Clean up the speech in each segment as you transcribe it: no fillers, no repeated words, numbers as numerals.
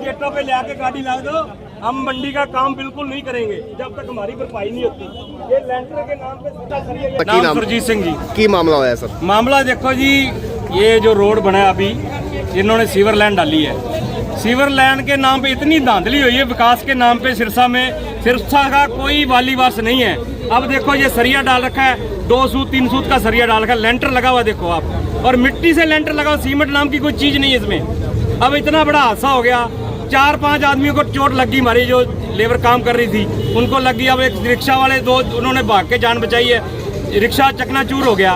गेटों पे ले आके गाड़ी ला दो, हम मंडी का काम बिल्कुल नहीं करेंगे जब तक हमारी भरपाई नहीं होती। ये लेंटर के नाम पे नाम सुरजीत सिंह जी की मामला होया सर? मामला देखो जी, ये जो रोड बना है अभी, इन्होंने सीवर लाइन डाली है। सीवर लाइन के नाम पे इतनी धांधली हुई है, विकास के नाम पे सिरसा में, सिरसा का कोई वालीवास नहीं है। अब देखो ये सरिया डाल रखा है, 2 सूत 3 सूत का सरिया डाल रखा है, लेंटर लगा हुआ देखो आप, और मिट्टी से लेंटर लगा हुआ, सीमेंट नाम की कोई चीज नहीं है इसमें। अब इतना बड़ा हादसा हो गया, 4-5 आदमियों को चोट लगी, हमारी जो लेबर काम कर रही थी उनको लगी। अब एक रिक्शा वाले 2 उन्होंने भाग के जान बचाई है, रिक्शा चकनाचूर हो गया।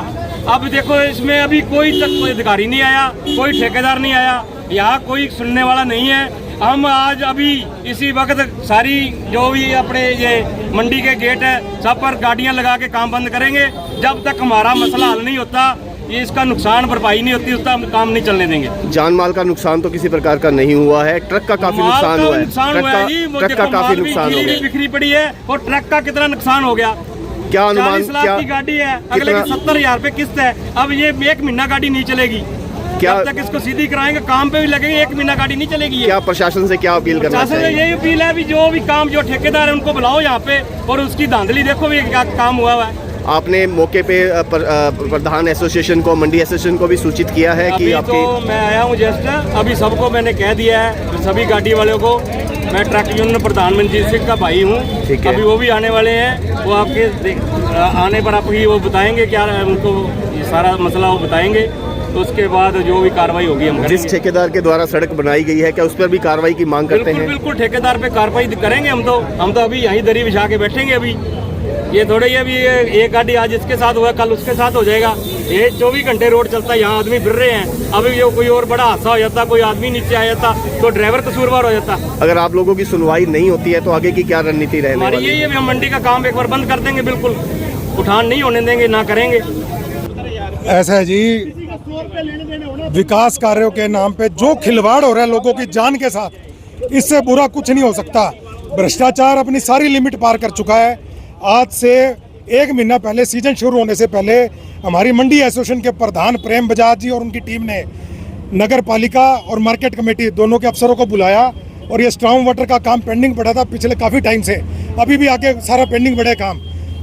अब देखो इसमें अभी कोई अधिकारी नहीं आया, कोई ठेकेदार नहीं आया, यहाँ कोई सुनने वाला नहीं है। हम आज अभी इसी वक्त सारी जो भी अपने ये मंडी के गेट है सब पर गाड़ियाँ लगा के काम बंद करेंगे जब तक हमारा मसला हल नहीं होता, ये इसका नुकसान भरपाई नहीं होती, उसका हम काम नहीं चलने देंगे। जान माल का नुकसान तो किसी प्रकार का नहीं हुआ है, ट्रक का काफी नुकसान हुआ है। ट्रक का काफी नुकसान हो गया, बिखरी पड़ी है, और ट्रक का कितना नुकसान हो गया। क्या अनुमान? 40 लाख की गाड़ी है, अगले की 70,000 रुपए किस्त है। अब ये 1 महीना गाड़ी नहीं चलेगी, क्या जब तक इसको सीधी कराएंगे, काम पे भी लगेगी, 1 महीना गाड़ी नहीं चलेगी। क्या प्रशासन से क्या अपील करना चाहिए? प्रशासन से यही अपील है भी जो भी काम, जो ठेकेदार है उनको बुलाओ यहाँ पे, और उसकी धांधली देखो भी क्या काम हुआ है। आपने मौके पे प्रधान एसोसिएशन को, मंडी एसोसिएशन को भी सूचित किया है कि आपकी? तो मैं आया हूँ जस्ट, अभी सबको मैंने कह दिया है, सभी गाड़ी वालों को। मैं ट्रक यूनियन प्रधान मनजीत सिंह का भाई हूँ, अभी वो भी आने वाले हैं, वो आपके आने पर आपकी वो बताएंगे क्या उनको ये सारा मसला वो बताएंगे, तो उसके बाद जो भी कार्रवाई होगी हम करेंगे। जिस ठेकेदार के द्वारा सड़क बनाई गई है क्या उस पर भी कार्रवाई की मांग करते हैं? बिल्कुल ठेकेदार पे कार्रवाई करेंगे हम तो अभी यहीं दरी बिछा के बैठेंगे। अभी ये थोड़े ही अभी एक गाड़ी आज इसके साथ हुआ, कल उसके साथ हो जाएगा। ये 24 घंटे रोड चलता है, यहाँ आदमी फिर रहे हैं। अभी ये कोई और बड़ा हादसा हो जाता, कोई आदमी नीचे आ जाता तो ड्राइवर कसूरवार हो जाता। अगर आप लोगों की सुनवाई नहीं होती है तो आगे की क्या रणनीति रहने वाली है? यही है, हम मंडी का काम एक बार बंद कर देंगे, बिल्कुल उठान नहीं होने देंगे, ना करेंगे। ऐसा है जी, विकास कार्यों के नाम पे जो खिलवाड़ हो रहा है लोगों की जान के साथ, इससे बुरा कुछ नहीं हो सकता। भ्रष्टाचार अपनी सारी लिमिट पार कर चुका है। आज से 1 महीना पहले, सीजन शुरू होने से पहले, हमारी मंडी एसोसिएशन के प्रधान प्रेम बजाज जी और उनकी टीम ने नगर पालिका और मार्केट कमेटी दोनों के अफसरों को बुलाया, और ये स्ट्रांग वाटर का काम पेंडिंग पड़ा था पिछले काफ़ी टाइम से, अभी भी आगे सारा पेंडिंग पड़ा काम।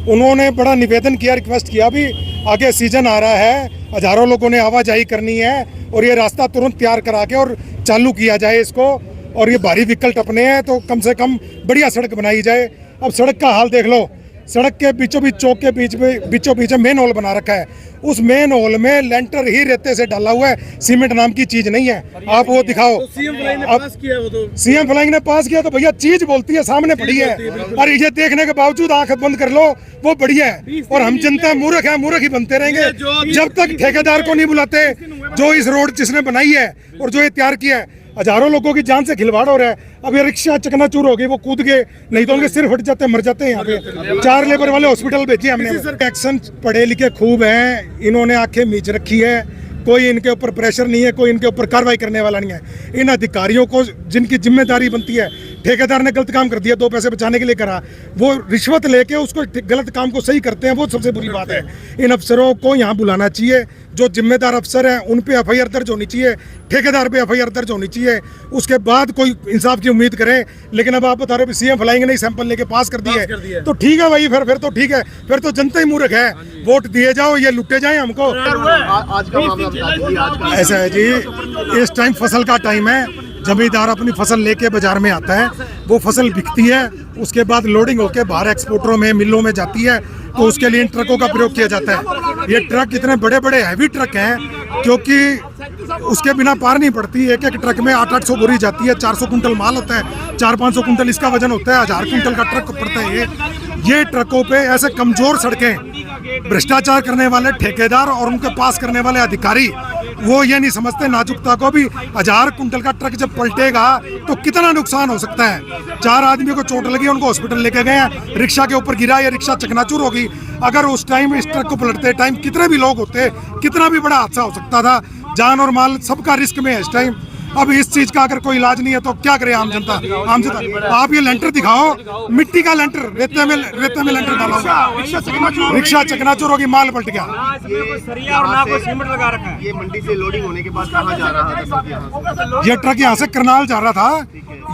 उन्होंने बड़ा निवेदन किया, रिक्वेस्ट किया, भी आगे सीजन आ रहा है, हज़ारों लोगों ने आवाजाही करनी है, और ये रास्ता तुरंत तैयार करा के और चालू किया जाए इसको, और ये भारी व्हीकल टपने हैं तो कम से कम बढ़िया सड़क बनाई जाए। अब सड़क का हाल देख लो, सड़क के बीचों बीच, चौक के बीचों बीच मेन होल बना रखा है, उस मेन होल में लेंटर ही रेते से डाला हुआ है, सीमेंट नाम की चीज नहीं है। आप वो दिखाओ। तो सीएम फ्लाइंग ने पास किया तो भैया चीज बोलती है, सामने पड़ी है, और ये देखने के बावजूद आंख बंद कर लो, वो बढ़िया है। और हम जनता मूर्ख है, मूर्ख ही बनते रहेंगे जब तक ठेकेदार को नहीं बुलाते, जो इस रोड जिसने बनाई है और जो ये तैयार किया है। हजारों लोगों की जान से खिलवाड़ हो रहा है। अब ये रिक्शा चकनाचूर हो गई, वो कूद गए, नहीं तो उनके सिर फट जाते, मर जाते हैं। यहाँ पे 4 लेबर वाले हॉस्पिटल भेजे हमने। एक्शन पढ़े लिखे खूब हैं, इन्होंने आंखें मीच रखी है, कोई इनके ऊपर प्रेशर नहीं है, कोई इनके ऊपर कार्रवाई करने वाला नहीं है। इन अधिकारियों को जिनकी जिम्मेदारी बनती है, ठेकेदार ने गलत काम कर दिया, 2 पैसे बचाने के लिए करा, वो रिश्वत लेके उसको गलत काम को सही करते हैं, वो सबसे बुरी बात है। इन अफसरों को यहाँ बुलाना चाहिए, जो जिम्मेदार अफसर हैं उन पे एफआईआर दर्ज होनी चाहिए, ठेकेदार पे एफआईआर दर्ज होनी चाहिए, उसके बाद कोई इंसाफ की उम्मीद करें। लेकिन अब आप बता रहे हो सीएम फ्लाइंग ने सैंपल लेके पास कर दिए, तो ठीक है भाई, फिर तो ठीक है, फिर तो जनता ही मूर्ख है। वोट दिए जाओ, ये लुटे जाए हमको। ऐसा है जी, इस टाइम फसल का टाइम है, जमींदार अपनी फसल लेके बाजार में आता है, वो फसल बिकती है, उसके बाद लोडिंग होके बाहर एक्सपोर्टरों में, मिलों में जाती है, तो उसके लिए इन ट्रकों का प्रयोग किया जाता है। ये ट्रक इतने बड़े बड़े हैवी ट्रक हैं, क्योंकि उसके बिना पार नहीं पड़ती। एक एक ट्रक में 800-800 बोरी जाती है, 400 कुंटल माल होता है, 400-500 कुंटल इसका वजन होता है, 1000 कुंटल का ट्रक पड़ता है। ये ट्रकों पे ऐसे कमजोर सड़कें, भ्रष्टाचार करने वाले ठेकेदार और उनके पास करने वाले अधिकारी, वो ये नहीं समझते नाजुकता को भी। 1000 कुंटल का ट्रक जब पलटेगा तो कितना नुकसान हो सकता है। 4 आदमियों को चोट लगी, उनको हॉस्पिटल लेके गए हैं, रिक्शा के ऊपर गिरा, ये रिक्शा चकनाचूर होगी। अगर उस टाइम इस ट्रक को पलटते टाइम कितने भी लोग होते, कितना भी बड़ा हादसा हो सकता था। जान और माल सबका रिस्क में है इस टाइम। अब इस चीज का अगर कोई इलाज नहीं है तो क्या करे आम जनता? आम जनता आप ये लेंटर दिखाओ, मिट्टी का लेंटर, रेते में लेंटर डाला हुआ, रिक्शा चकनाचूर होगी, माल पलट गया। ये मंडी से लोडिंग होने के बाद कहाँ जा रहा था? ये ट्रक यहाँ से करनाल जा रहा था।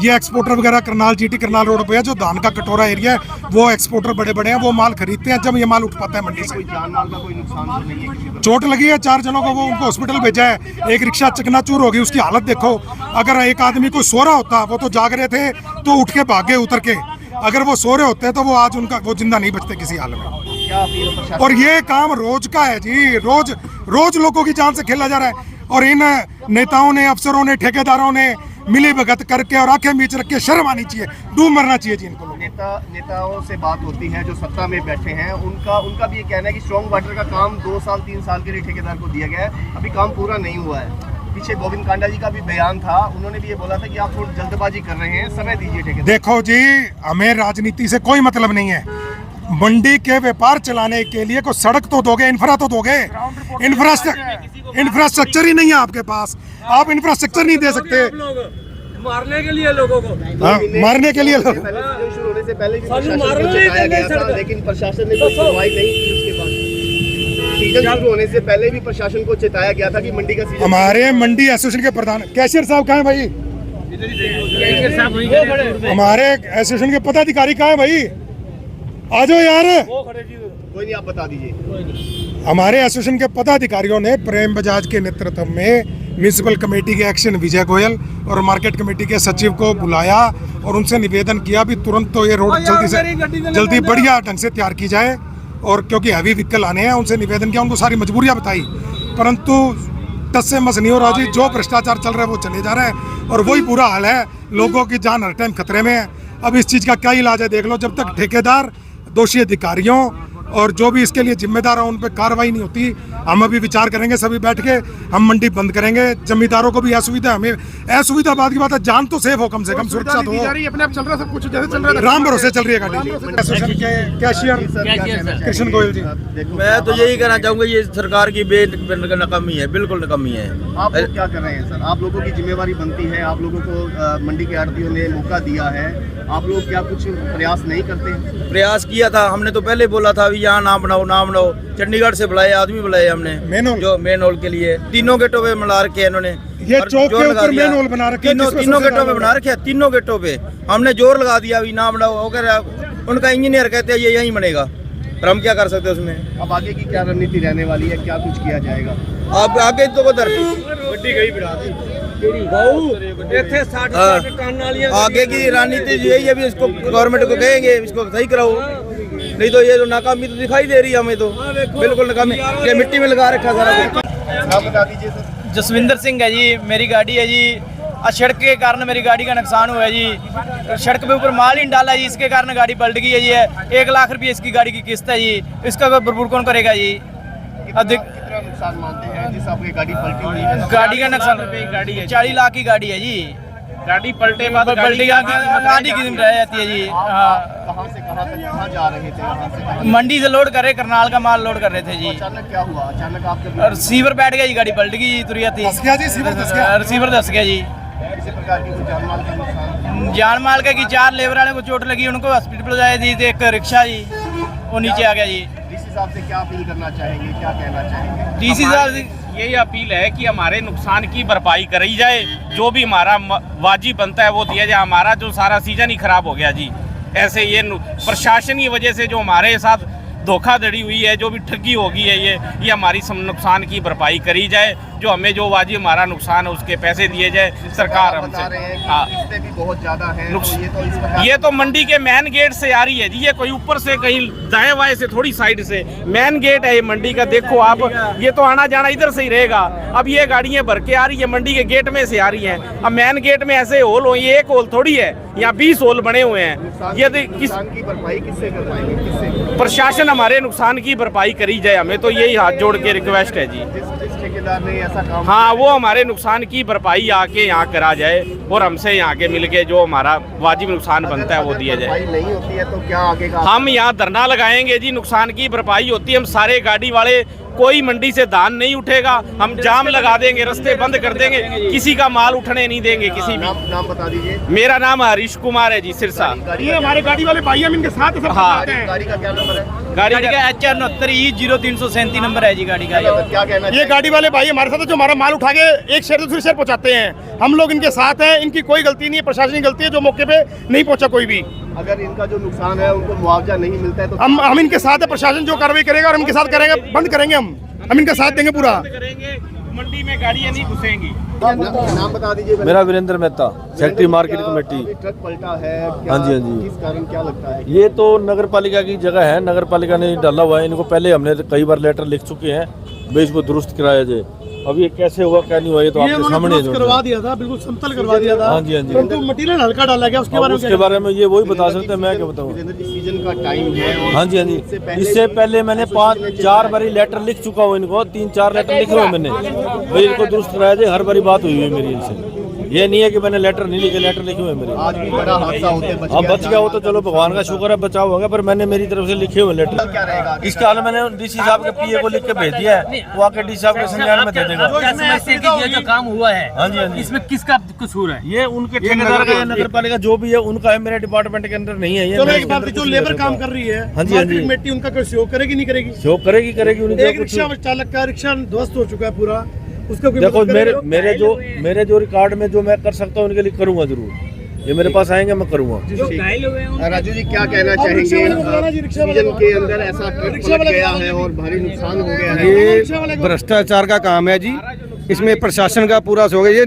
ये एक्सपोर्टर वगैरह करनाल, जीटी करनाल रोड पे है, जो धान का कटोरा एरिया है, वो एक्सपोर्टर बड़े बड़े हैं, वो माल खरीदते हैं जब ये माल उठ पाता है मंडी से। जान माल का कोई नुकसान तो नहीं है? चोट लगी है 4 जनों को, वो उनको हॉस्पिटल भेजा है। एक रिक्शा चकनाचूर होगी, उसकी हालत देखो। अगर एक आदमी को सो रहा होता, वो तो जाग रहे थे तो उठ के भागे उतर के, अगर वो सो रहे होते तो वो आज उनका वो जिंदा नहीं बचते किसी हाल में। और ये काम रोज का है जी, रोज लोगों की जान से खेला जा रहा है। और इन नेताओं ने, अफसरों ने, ठेकेदारों ने मिली भगत करके और आंखें बीच रख के शर्म आनी चाहिए, डूब मरना चाहिए जी इनको। नेताओं से बात होती है जो सत्ता में बैठे हैं, उनका भी ये कहना है कि स्ट्रॉन्ग वाटर का काम 2 साल 3 साल के लिए ठेकेदार को दिया गया है, अभी काम पूरा नहीं हुआ है। पीछे गोविंद कांडा जी का भी बयान था, उन्होंने भी ये बोला था कि आप थोड़ी जल्दबाजी कर रहे हैं, समय दीजिए ठेकेदार। देखो जी, हमें राजनीति से कोई मतलब नहीं है। मंडी के व्यापार चलाने के लिए कोई सड़क तो दोगे, इंफ्रा तो दोगे। इंफ्रास्ट्रक्चर ही नहीं है आपके पास, आप इंफ्रास्ट्रक्चर नहीं दे सकते। मारने के लिए लोगों को, मारने के लिए लोग। शुरू होने से पहले भी प्रशासन को चेताया गया था, लेकिन प्रशासन ने कोई सुनवाई नहीं की। उसके बाद सीजन शुरू होने से पहले भी प्रशासन को चेताया गया था कि मंडी का सीजन। हमारे मंडी एसोसिएशन के प्रधान कैशियर साहब कहाँ हैं भाई? हमारे एसोसिएशन के पदाधिकारी कहाँ हैं भाई? आ जाओ यार। कोई नहीं, आप बता दीजिए। हमारे एसोसिएशन के पदाधिकारियों ने प्रेम बजाज के नेतृत्व में म्यूनिसिपल कमेटी के एक्शन विजय गोयल और मार्केट कमेटी के सचिव को बुलाया और उनसे निवेदन किया भी तुरंत तो ये रोड जल्दी बढ़िया ढंग से तैयार की जाए। और क्योंकि हैवी व्हीकल आने हैं, उनसे निवेदन किया, उनको सारी मजबूरियां बताई, परंतु टस से मस नहीं हो रहा जी। जो भ्रष्टाचार चल रहा है वो चले जा रहा है और वही बुरा हाल है। लोगों की जान हर टाइम खतरे में है। अब इस चीज़ का क्या इलाज है देख लो। जब तक ठेकेदार, दोषी अधिकारियों और जो भी इसके लिए जिम्मेदार है उन पर कार्रवाई नहीं होती, हम अभी विचार करेंगे सभी बैठ के, हम मंडी बंद करेंगे। जमींदारों को भी असुविधा, हमें असुविधा बाद की बात है, जान तो सेफ हो, कम से कम सुरक्षा तो हो। अपने आप चल रहा सब कुछ जैसे चल रहा है, राम भरोसे चल रही है गाड़ी। एसोसिएशन के कैशियर कृष्ण गोयल जी, मैं तो यही कहना चाहूँगा, ये सरकार की नाकामी है, बिल्कुल नाकामी है। आप लोग क्या कर रहे हैं सर? आप लोगों की जिम्मेवारी बनती है, आप लोगों को मंडी के आड़तियों ने मौका दिया है, आप लोग क्या कुछ प्रयास नहीं करते? प्रयास किया था हमने, तो पहले बोला था अभी यहाँ ना बनाओ ना बनाओ। चंडीगढ़ से बुलाए आदमी, बुलाए हमने जो मेन होल के लिए। तीनों गेटों पे मिला रखे हैं इन्होंने, ये चौक के ऊपर मेन होल बना रखे हैं। तीनों गेटों पे बना रखे हैं, तीनों गेटों पे हमने जोर लगा दिया अभी ना बनाओ। उनका इंजीनियर कहते हैं ये यहीं बनेगा, पर हम क्या कर सकते हैं उसमें। अब आगे की क्या रणनीति रहने वाली है, क्या कुछ किया जाएगा? अब आगे तो उधर आगे की रणनीति यही है, अभी इसको गवर्नमेंट को कहेंगे इसको सही कराओ, नहीं तो ये तो नाकामी तो दिखाई दे रही है हमें, तो बिल्कुल नाकामी। ये मिट्टी में लगा रखा सारा कुछ। नाम बता दीजिए सर। जसविंदर सिंह है जी, मेरी गाड़ी है जी। सड़क के कारण मेरी गाड़ी का नुकसान हुआ है जी। सड़क पे ऊपर माल ही डाला जी, इसके कारण गाड़ी पलट गई है जी। 1 लाख रुपये इसकी गाड़ी की किस्त है जी, इसका कोई भरपूर कौन करेगा जी? अधिक कितना नुकसान मानते हैं जिस आपकी गाड़ी पलटी हुई है? गाड़ी का नुकसान 40 लाख की गाड़ी है जी। गाड़ी पलटे बाद पलटी गाड़ी की रह जाती है जी। कहाँ से कहाँ तक कहाँ जा रहे थे? यहाँ से कहाँ? मंडी से लोड कर रहे, करनाल का माल लोड कर रहे थे जी। अचानक क्या हुआ? अचानक आपके और रिसीवर बैठ गया जी, गाड़ी पलट गई जी, तुरिया थी। रिसीवर धस गया जी। किसी प्रकार की कोई जान माल का नुकसान? जान माल का कि 4 लेबर वाले को चोट लगी, उनको हॉस्पिटल जाए दी, एक रिक्शा जी वो नीचे आ गया जी। इस हिसाब से क्या अपील करना चाहेंगे, क्या कहना चाहेंगे? डीसी साहब यही अपील है कि हमारे नुकसान की भरपाई करी जाए, जो भी हमारा वाजिब बनता है वो दिया जाए। हमारा जो सारा सीजन ही खराब हो गया जी, ऐसे ये प्रशासन की वजह से जो हमारे साथ धोखाधड़ी हुई है, जो भी ठगी होगी है, ये हमारी नुकसान की भरपाई करी जाए। जो हमें जो वाजिब हमारा नुकसान है उसके पैसे दिए जाए सरकार हमसे। हाँ, भी बहुत ज्यादा है, ये तो मंडी के मेन गेट से आ रही है जी, ये कोई ऊपर से कहीं दाएं बाएं से थोड़ी साइड से मेन गेट है ये मंडी का। देखो आप, ये तो आना जाना इधर से ही रहेगा। अब ये गाड़ियां भर के आ रही है, मंडी के गेट में से आ रही हैं। अब मेन गेट में ऐसे होल हो, ये एक होल थोड़ी है, यहाँ 20 होल बने हुए हैं। ये की भरपाई किससे कर पाएंगे? किससे? प्रशासन हमारे नुकसान की भरपाई करी जाए, हमें तो यही हाथ जोड़ के रिक्वेस्ट है जी। जिस ठेकेदार ने ऐसा काम, हाँ, वो हमारे नुकसान की भरपाई आके यहाँ करा जाए और हमसे यहाँ के मिल के जो हमारा वाजिब नुकसान बनता है वो दिया जाए। नहीं होती है तो क्या आगे का? हम यहाँ धरना लगाएंगे जी, नुकसान की भरपाई होती है। हम सारे गाड़ी वाले कोई मंडी से धान नहीं उठेगा, हम जाम लगा देंगे, रास्ते बंद कर देंगे, किसी का माल उठने नहीं देंगे किसी भी। नाम बता दीजिए। मेरा नाम हरीश कुमार है जी, सिरसा। ये हमारे गाड़ी वाले भाई हम इनके साथ सब हाँ। गाड़ी का क्या नंबर है? गाड़ी गाड़ी का HR69E0337 नंबर है जी गाड़ी का। क्या कहना ये गाड़ी वाले भाई हमारे साथ है, जो हमारा माल उठा के एक शहर से दूसरे शहर पहुंचाते हैं। हम लोग इनके साथ हैं, इनकी कोई गलती नहीं है, प्रशासनिक गलती है, जो मौके पे नहीं पहुंचा कोई भी। अगर इनका जो नुकसान है उनको मुआवजा नहीं मिलता है तो हम इनके साथ है, प्रशासन जो कार्रवाई करेगा और हम इनके साथ करेंगे, बंद करेंगे, हम इनका साथ देंगे पूरा। करेंगे, मंडी में गाड़ियां नहीं घुसेंगी। नाम बता दीजिए। मेरा Virendra Mehta, secretary market committee. Truck पलटा है, हाँ जी, हाँ जी। किस कारण क्या लगता है? ये तो नगर पालिका की जगह है, नगर पालिका ने डाला हुआ है। इनको पहले हमने कई बार लेटर लिख चुके हैं, भाई इसको दुरुस्त कराया जाए। अब ये कैसे हुआ क्या नहीं हुआ ये तो आपके सामने करवा दिया था, बिल्कुल समतल करवा दिया था। हाँ जी, हाँ जी। परंतु मटीरियल हल्का डाला गया, उसके बारे में ये वही बता सकते हैं, मैं क्या बताऊँ। सीजन का टाइम है। हाँ जी, हाँ जी। इससे पहले मैंने 5-4 बारी लेटर लिख चुका हूँ इनको, 3-4 लेटर लिखे हुए मैंने, भाई इनको दुरुस्त कराया जाए। हर बारी बात हुई है मेरी इनसे, ये नहीं है कि मैंने लेटर नहीं लिखे, लेटर लिखे हुए मेरे। आज भी बड़ा हादसा होते अब बच गया हो तो चलो भगवान का शुक्र है, बचाव होगा, पर मैंने मेरी तरफ से लिखे हुए लेटर। क्या रहेगा? इसका हाल मैंने डीसी साहब के पीए को लिख के भेज दिया है, वो आके डीसी साहब के संज्ञान में दे देगा। ये जो काम हुआ है, हाँ जी, हाँ जी। इसमें किसका कसूर है? ये उनके ठेकेदार का, नगर पालिका जो भी है उनका है, मेरे डिपार्टमेंट के अंदर नहीं है ये। जो लेबर काम कर रही है, हाँ जी, हाँ जी। कमेटी उनका कोई सहयोग करेगी नहीं करेगी? जो करेगी उनके एक रिक्शा चालक का रिक्शा ध्वस्त हो चुका है पूरा, उसका कोई देखो मदद करेगा? मेरे जो रिकॉर्ड में जो मैं कर सकता हूँ उनके लिए करूंगा जरूर। ये मेरे पास आएंगे मैं करूंगा। राजू जी क्या कहना चाहेंगे? सीजन के अंदर ऐसा ट्रक पलट गया है और भारी नुकसान हो गया है। ये भ्रष्टाचार का काम है जी, इसमें प्रशासन का पूरा सहयोग है। ये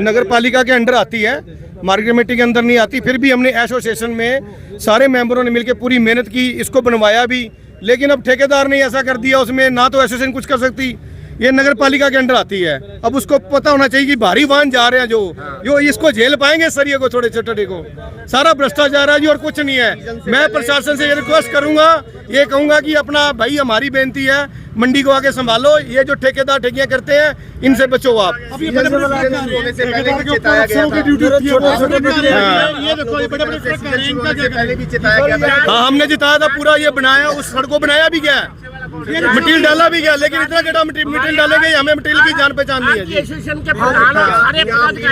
नगर पालिका के अंडर आती है, मार्केट कमेटी के अंदर नहीं आती। फिर भी हमने एसोसिएशन में सारे मेंबरों ने मिलकर पूरी मेहनत की, इसको बनवाया भी, लेकिन अब ठेकेदार ने ऐसा कर दिया, उसमें ना तो एसोसिएशन कुछ कर सकती, ये नगर पालिका के अंडर आती है। अब उसको पता होना चाहिए कि भारी वाहन जा रहे हैं जो इसको झेल पाएंगे सरिये को, छोटे छोटे को। सारा भ्रष्टाचार है जी और कुछ नहीं है। मैं प्रशासन से ये रिक्वेस्ट करूंगा, ये कहूंगा कि अपना भाई हमारी बेनती है, मंडी को आगे संभालो। ये जो ठेकेदार ठेकियां करते हैं इनसे बचो आप। होने से पहले भी चिताया गया था। पहले भी चिताया गया था। हाँ, हमने जिताया था पूरा, ये बनाया, उस सड़क को बनाया भी गया, मटीरियल डाला भी गया, लेकिन इतना गड्ढा मटीरियल डालेंगे, हमें मटीरियल की जान पहचान नहीं है जी।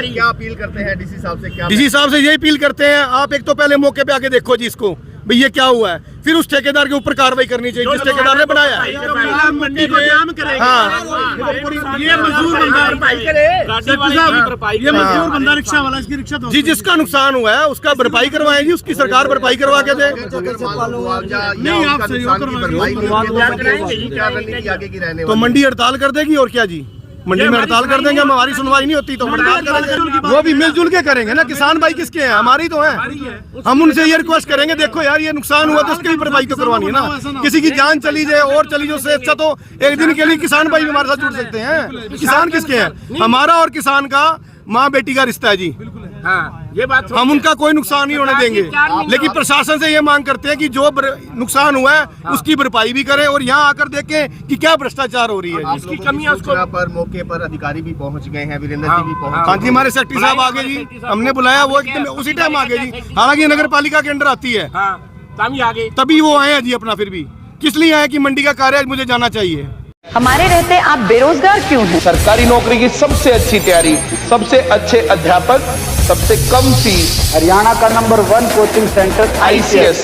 क्या अपील करते हैं डीसी साहब से? क्या डीसी साहब से यही अपील करते हैं, आप एक तो पहले मौके पे आके देखो जी इसको, भाई ये क्या हुआ है, फिर उस ठेकेदार के ऊपर कार्रवाई करनी चाहिए जिस ठेकेदार ने बनाया है। जी, जिसका नुकसान हुआ है उसका भरपाई करवाएं जी, उसकी सरकार भरपाई करवा के दे। नहीं, आप तो मंडी हड़ताल कर देगी और क्या जी, मंडी में हड़ताल कर देंगे हम, हमारी सुनवाई नहीं होती तो हड़ताल करेंगे। वो भी मिलजुल के करेंगे ना, किसान भाई किसके हैं, हमारी तो है। हम उनसे ये रिक्वेस्ट करेंगे, देखो यार ये नुकसान हुआ तो उसकी भी भरपाई तो करवानी है ना। किसी की जान चली जाए और चली जाए, उससे अच्छा तो एक दिन के लिए किसान भाई भी हमारे साथ जुड़ सकते हैं। किसान किसके हैं, हमारा और किसान का माँ बेटी का रिश्ता है जी। ये बात हम उनका कोई नुकसान नहीं होने देंगे, लेकिन प्रशासन से ये मांग करते हैं कि जो नुकसान हुआ है उसकी भरपाई भी करें और यहाँ आकर देखें कि क्या भ्रष्टाचार हो रही है। इसकी कमियां पर मौके पर अधिकारी भी पहुंच गए हैं, वीरेंद्र जी भी पहुंच। हाँ जी, हमारे सेक्रेटरी साहब आ गए जी, हमने बुलाया, वो एकदम उसी टाइम आ गए जी। हालांकि नगर पालिका के अंडर आती है, तभी वो आए हैं जी। अपना फिर भी किस लिए आए कि मंडी का कार्य आज मुझे जाना चाहिए। हमारे रहते आप बेरोजगार क्यों हैं? सरकारी नौकरी की सबसे अच्छी तैयारी, सबसे अच्छे अध्यापक, सबसे कम फीस, हरियाणा का नंबर 1 कोचिंग सेंटर ICS।